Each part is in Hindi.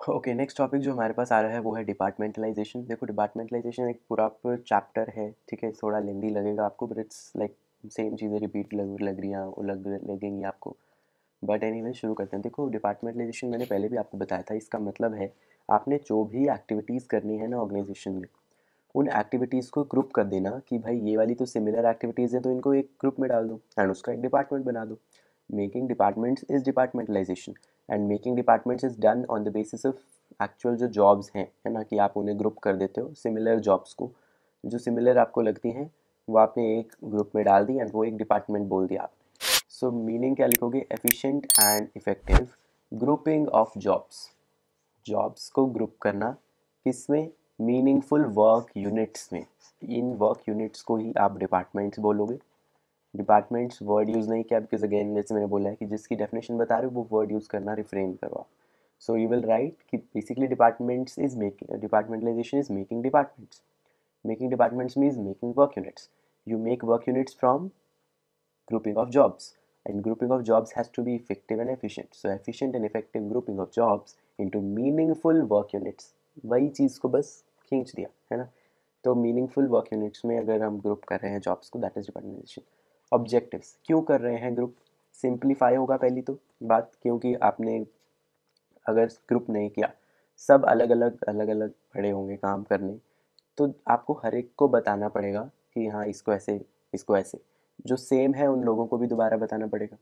ओके, नेक्स्ट टॉपिक जो हमारे पास आ रहा है वो है डिपार्टमेंटलाइजेशन। देखो, डिपार्टमेंटलाइजेशन एक पूरा चैप्टर है, ठीक है। थोड़ा लेंदी लगेगा आपको, बट इट्स लाइक सेम चीज़ें रिपीट लग रही हैं, वो लगेंगी आपको। बट एनीवे, शुरू करते हैं। देखो, डिपार्टमेंटलाइजेशन मैंने पहले भी आपको बताया था। इसका मतलब है आपने जो भी एक्टिविटीज़ करनी है ना ऑर्गेनाइजेशन में, उन एक्टिविटीज़ को ग्रुप कर देना कि भाई ये वाली तो सिमिलर एक्टिविटीज़ हैं, तो इनको एक ग्रुप में डाल दो एंड उसका एक डिपार्टमेंट बना दो। Making departments is departmentalisation, and making departments is done on the basis of actual जो जॉब्स हैं, है ना, कि आप उन्हें ग्रुप कर देते हो सिमिलर जॉब्स को। जो सिमिलर आपको लगती हैं वो आपने एक ग्रुप में डाल दी एंड वो एक डिपार्टमेंट बोल दिया आपने। सो मीनिंग क्या लिखोगे? Efficient and effective grouping of jobs. Jobs को ग्रुप करना किसमें? मीनिंगफुल वर्क यूनिट्स में। इन वर्क यूनिट्स को ही आप डिपार्टमेंट्स बोलोगे। डिपार्टमेंट्स वर्ड यूज़ नहीं किया बिकॉज अगेन जैसे मैंने बोला है कि जिसकी डेफिनेशन बता रहे हो वो वर्ड यूज़ करना रिफ्रेन करो आप। सो यू विल राइट कि basically departments is making departmentalisation is making departments. Making departments means making work units. You make work units from grouping of jobs, and grouping of jobs has to be effective and efficient. So efficient and effective grouping of jobs into meaningful work units, वही चीज़ को बस खींच दिया है ना। तो मीनिंगफुल वर्क यूनिट्स में अगर हम ग्रुप कर रहे हैं जॉब्स को, दैट इज डिपार्टमेंटाइजेशन। ऑब्जेक्टिव्स क्यों कर रहे हैं ग्रुप? सिंप्लीफाई होगा पहली तो बात, क्योंकि आपने अगर ग्रुप नहीं किया, सब अलग अलग खड़े होंगे काम करने, तो आपको हर एक को बताना पड़ेगा कि हाँ इसको ऐसे, इसको ऐसे। जो सेम है उन लोगों को भी दोबारा बताना पड़ेगा।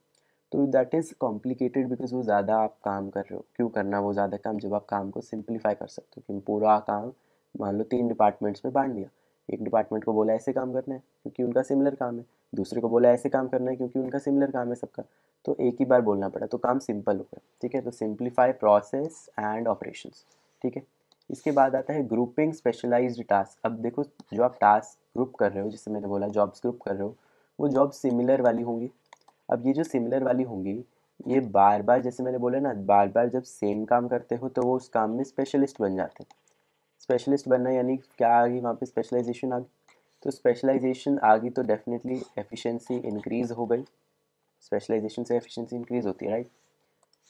तो दैट इज़ कॉम्प्लिकेटेड बिकॉज वो ज़्यादा आप काम कर रहे हो। क्यों करना वो ज़्यादा काम, जब आप काम को सिंप्लीफाई कर सकते हो कि पूरा काम मान लो 3 डिपार्टमेंट्स में बांट दिया। एक डिपार्टमेंट को बोला ऐसे काम करना है क्योंकि उनका सिमिलर काम है, दूसरे को बोला ऐसे काम करना है क्योंकि उनका सिमिलर काम है सबका। तो एक ही बार बोलना पड़ा तो काम सिंपल हो गया, ठीक है। तो सिंप्लीफाई प्रोसेस एंड ऑपरेशंस, ठीक है। इसके बाद आता है ग्रुपिंग स्पेशलाइज्ड टास्क। अब देखो, जो आप टास्क ग्रुप कर रहे हो, जैसे मैंने बोला जॉब्स ग्रुप कर रहे हो, वो जॉब सिमिलर वाली होंगी। अब ये जो सिमिलर वाली होंगी, ये बार बार, जैसे मैंने बोला ना, बार बार जब सेम काम करते हो तो वो उस काम में स्पेशलिस्ट बन जाते हैं। स्पेशलिस्ट बनना यानी क्या आ गई वहाँ पे? स्पेशलाइजेशन आ गई। तो स्पेशलाइजेशन आ गई तो डेफिनेटली एफिशिएंसी इंक्रीज हो गई। स्पेशलाइजेशन से एफिशिएंसी इंक्रीज होती है, राइट।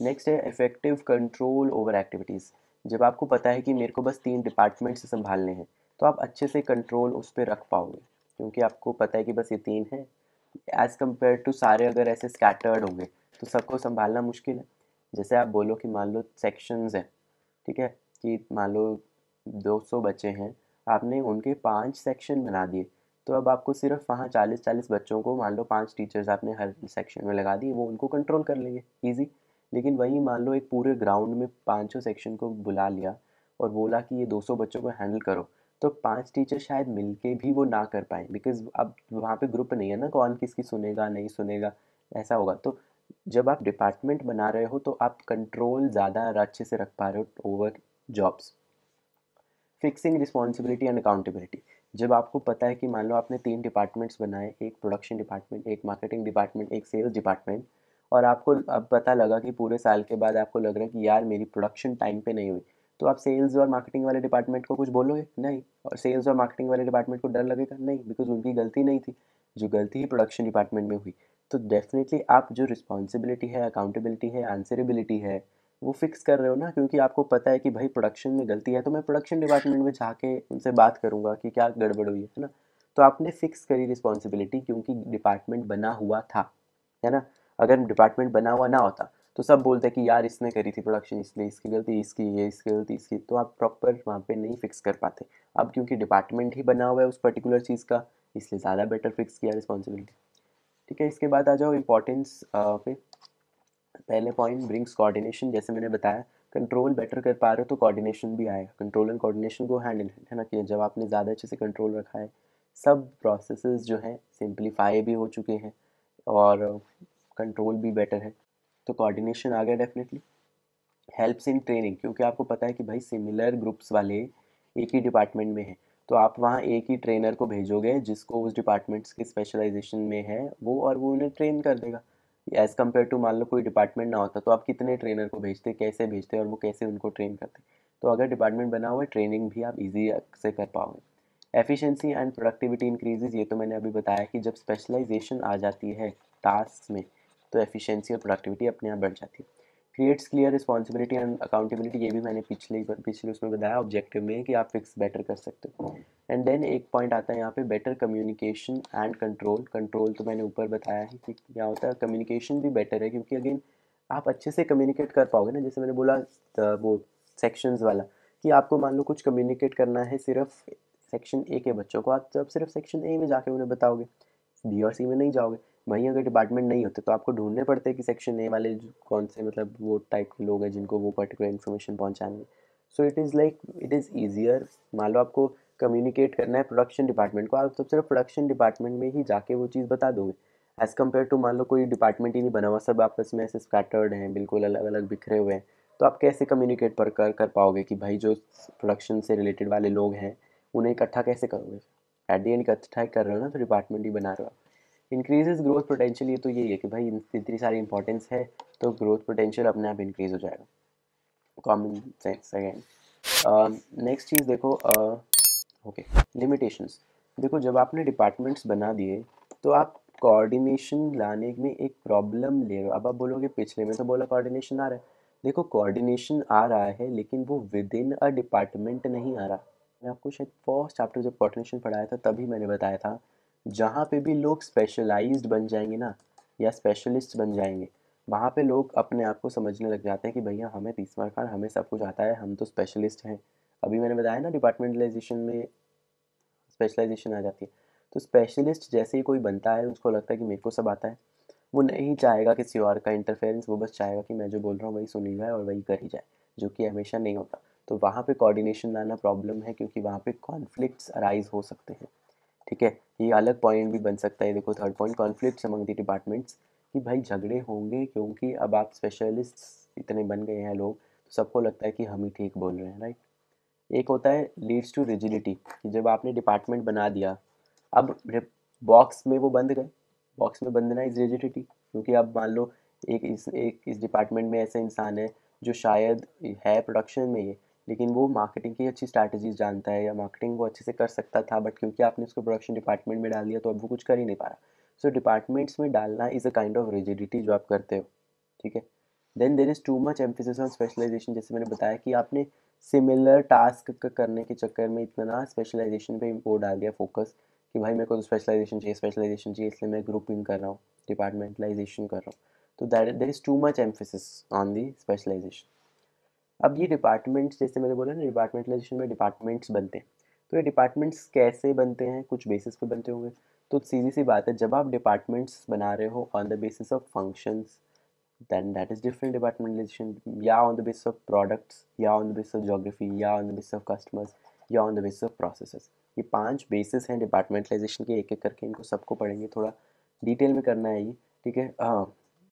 नेक्स्ट है इफेक्टिव कंट्रोल ओवर एक्टिविटीज़। जब आपको पता है कि मेरे को बस 3 डिपार्टमेंट से संभालने हैं, तो आप अच्छे से कंट्रोल उस पर रख पाओगे, क्योंकि आपको पता है कि बस ये 3 हैं। एज़ कम्पेयर टू सारे अगर ऐसे स्कैटर्ड होंगे तो सबको संभालना मुश्किल है। जैसे आप बोलो कि मान लो सेक्शंस हैं, ठीक है, कि मान लो 200 बच्चे हैं, आपने उनके 5 सेक्शन बना दिए, तो अब आपको सिर्फ वहाँ 40-40 बच्चों को, मान लो 5 टीचर्स आपने हर सेक्शन में लगा दिए, वो उनको कंट्रोल कर लेंगे ईजी। लेकिन वहीं मान लो एक पूरे ग्राउंड में 5 सेक्शन को बुला लिया और बोला कि ये 200 बच्चों को हैंडल करो, तो 5 टीचर शायद मिलके भी वो ना कर पाए, बिकॉज अब वहाँ पे ग्रुप नहीं है ना, कौन किसकी सुनेगा नहीं सुनेगा, ऐसा होगा। तो जब आप डिपार्टमेंट बना रहे हो तो आप कंट्रोल ज़्यादा अच्छे से रख पा रहे हो over jobs. Fixing responsibility and accountability. जब आपको पता है कि मान लो आपने 3 डिपार्टमेंट्स बनाए, एक प्रोडक्शन डिपार्टमेंट, एक मार्केटिंग डिपार्टमेंट, एक सेल्स डिपार्टमेंट, और आपको अब पता लगा कि पूरे साल के बाद आपको लग रहा है कि यार मेरी प्रोडक्शन टाइम पे नहीं हुई, तो आप सेल्स और मार्केटिंग वाले डिपार्टमेंट को कुछ बोलोगे नहीं, और सेल्स और मार्केटिंग वाले डिपार्टमेंट को डर लगेगा नहीं, बिकॉज उनकी गलती नहीं थी, जो गलती ही प्रोडक्शन डिपार्टमेंट में हुई। तो डेफिनेटली आप जो रिस्पॉन्सिबिलिटी है, अकाउंटेबिलिटी है, आंसरेबिलिटी है, वो फिक्स कर रहे हो ना, क्योंकि आपको पता है कि भाई प्रोडक्शन में गलती है तो मैं प्रोडक्शन डिपार्टमेंट में जाके उनसे बात करूंगा कि क्या गड़बड़ हुई है ना। तो आपने फिक्स करी रिस्पॉन्सिबिलिटी क्योंकि डिपार्टमेंट बना हुआ था, है ना। अगर डिपार्टमेंट बना हुआ ना होता तो सब बोलते कि यार इसने करी थी प्रोडक्शन, इसलिए इसकी गलती, इसकी ये, इसकी गलती इसकी, तो आप प्रॉपर वहाँ पे नहीं फिक्स कर पाते। अब क्योंकि डिपार्टमेंट ही बना हुआ है उस पर्टिकुलर चीज़ का, इसलिए ज़्यादा बेटर फिक्स किया रिस्पॉन्सिबिलिटी, ठीक है। इसके बाद आ जाओ इम्पोर्टेंस पे। पहले पॉइंट ब्रिंग्स कोऑर्डिनेशन। जैसे मैंने बताया, कंट्रोल बेटर कर पा रहे हो तो कोऑर्डिनेशन भी आएगा। कंट्रोल एंड कोऑर्डिनेशन को हैंड इन हैंड, है ना, कि जब आपने ज़्यादा अच्छे से कंट्रोल रखा है, सब प्रोसेसेस जो हैं सिंप्लीफाई भी हो चुके हैं और कंट्रोल भी बेटर है, तो कोऑर्डिनेशन आ गया डेफिनेटली। हेल्प्स इन ट्रेनिंग, क्योंकि आपको पता है कि भाई सिमिलर ग्रुप्स वाले एक ही डिपार्टमेंट में हैं, तो आप वहाँ एक ही ट्रेनर को भेजोगे जिसको उस डिपार्टमेंट्स के स्पेशलाइजेशन में है वो, और वो उन्हें ट्रेन कर देगा। एज़ कम्पेयर टू मान लो कोई डिपार्टमेंट ना होता तो आप कितने ट्रेनर को भेजते, कैसे भेजते, और वो कैसे उनको ट्रेन करते। तो अगर डिपार्टमेंट बना हुआ है, ट्रेनिंग भी आप ईजी से कर पाओगे। एफिशिएंसी एंड प्रोडक्टिविटी इंक्रीजेज, ये तो मैंने अभी बताया कि जब स्पेशलाइजेशन आ जाती है टास्क में तो एफिशिएंसी और प्रोडक्टिविटी अपने आप बढ़ जाती है। Creates clear responsibility and accountability, ये भी मैंने पिछले उसमें बताया ऑब्जेक्टिव में कि आप फिक्स बेटर कर सकते हो। एंड देन एक पॉइंट आता है यहाँ पे better communication and control. Control तो मैंने ऊपर बताया है कि क्या होता है, कम्युनिकेशन भी बेटर है क्योंकि अगेन आप अच्छे से कम्युनिकेट कर पाओगे ना, जैसे मैंने बोला वो सेक्शंस वाला, कि आपको मान लो कुछ कम्युनिकेट करना है सिर्फ सेक्शन ए के बच्चों को, आप जब सिर्फ सेक्शन ए में जाके उन्हें बताओगे, बी और सी में नहीं जाओगे। वहीं अगर डिपार्टमेंट नहीं होते तो आपको ढूंढने पड़ते कि सेक्शन ए वाले कौन से मतलब वो टाइप के लोग हैं जिनको वो पर्टिकुलर इन्फॉर्मेशन पहुंचानी है। So it is easier. मान लो आपको कम्युनिकेट करना है प्रोडक्शन डिपार्टमेंट को, आप तो सिर्फ प्रोडक्शन डिपार्टमेंट में ही जाके वो चीज़ बता दोगे, एज़ कम्पेयर टू मान लो कोई डिपार्टमेंट ही नहीं बना हुआ, सब आपस में ऐसे स्कैटर्ड हैं, बिल्कुल अलग अलग बिखरे हुए हैं, तो आप कैसे कम्युनिकेट पर कर पाओगे कि भाई जो प्रोडक्शन से रिलेटेड वाले लोग हैं उन्हें इकट्ठा कैसे करोगे? एट दी एंड इकट्ठा कर रहे हो ना, तो डिपार्टमेंट ही बना रहे हो आप। इंक्रीजेज ग्रोथ पोटेंशियल, ये तो यही है कि भाई इतनी सारी इंपॉर्टेंस है तो ग्रोथ पोटेंशियल अपने आप इंक्रीज हो जाएगा। Common sense again. नेक्स्ट चीज़ देखो, ओके, लिमिटेशंस। देखो जब आपने डिपार्टमेंट्स बना दिए तो आप कोऑर्डिनेशन लाने में एक प्रॉब्लम ले रहे हो। अब आप बोलोगे पिछले में तो बोला कोऑर्डिनेशन आ रहा है, देखो कोऑर्डिनेशन आ रहा है लेकिन वो विद इन अ डिपार्टमेंट नहीं आ रहा। मैं आपको शायद फर्स्ट चैप्टर जब कोऑर्डिनेशन पढ़ाया था तभी मैंने बताया था, जहाँ पे भी लोग स्पेशलाइज्ड बन जाएंगे ना या स्पेशलिस्ट बन जाएंगे, वहाँ पे लोग अपने आप को समझने लग जाते हैं कि भैया हमें 30 मार्क का हमें सब कुछ आता है, हम तो स्पेशलिस्ट हैं। अभी मैंने बताया ना डिपार्टमेंटलाइजेशन में स्पेशलाइजेशन आ जाती है। तो स्पेशलिस्ट जैसे ही कोई बनता है उसको लगता है कि मेरे को सब आता है, वो नहीं चाहेगा किसी और का इंटरफेरेंस, वो बस चाहेगा कि मैं जो बोल रहा हूँ वही सुनी जाए और वही करी जाए, जो कि हमेशा नहीं होता। तो वहाँ पे कोऑर्डिनेशन लाना प्रॉब्लम है क्योंकि वहाँ पे कॉन्फ्लिक्ट्स अराइज हो सकते हैं। ठीक है, ये अलग पॉइंट भी बन सकता है। देखो third point, conflicts among the departments, कि भाई झगड़े होंगे क्योंकि अब आप स्पेशलिस्ट इतने बन गए हैं लोग, तो सबको लगता है कि हम ही ठीक बोल रहे हैं, राइट। एक होता है लीड्स टू रिजिडिटी, कि जब आपने डिपार्टमेंट बना दिया, अब बॉक्स में वो बंद गए, बॉक्स में बंधना इज रिजिडिटी, क्योंकि अब मान लो एक इस डिपार्टमेंट में ऐसा इंसान है जो शायद है प्रोडक्शन में ये, लेकिन वो मार्केटिंग की अच्छी स्ट्रैटेजीज जानता है या मार्केटिंग वो अच्छे से कर सकता था, बट क्योंकि आपने उसको प्रोडक्शन डिपार्टमेंट में डाल दिया तो अब वो कुछ कर ही नहीं पा रहा। सो डिपार्टमेंट्स में डालना is a kind of rigidity जो आप करते हो। ठीक है, then there is too much emphasis on specialization, जैसे मैंने बताया कि आपने सिमिलर टास्क करने के चक्कर में इतना स्पेशलाइजेशन पे वो डाल दिया फोकस कि भाई मेरे को तो स्पेशलाइजेशन चाहिए, इसलिए मैं ग्रुपिंग कर रहा हूँ, डिपार्टमेंटलाइजेशन कर रहा हूँ। तो that there is too much emphasis on the specialization. अब ये डिपार्टमेंट्स, जैसे मैंने बोला ना डिपार्टमेंटलाइजेशन में डिपार्टमेंट्स बनते हैं, तो ये डिपार्टमेंट्स कैसे बनते हैं, कुछ बेसिस पे बनते होंगे। तो सीधी सी बात है, जब आप डिपार्टमेंट्स बना रहे हो on the basis of functions, then that is different departmentalization, या on the basis of products, या on the basis of geography, या on the basis of customers, या on the basis of processes। ये 5 बेसिस हैं डिपार्टमेंटलाइजेशन के, एक एक करके इनको सबको पढ़ेंगे, थोड़ा डिटेल में करना है ये। ठीक है, हाँ।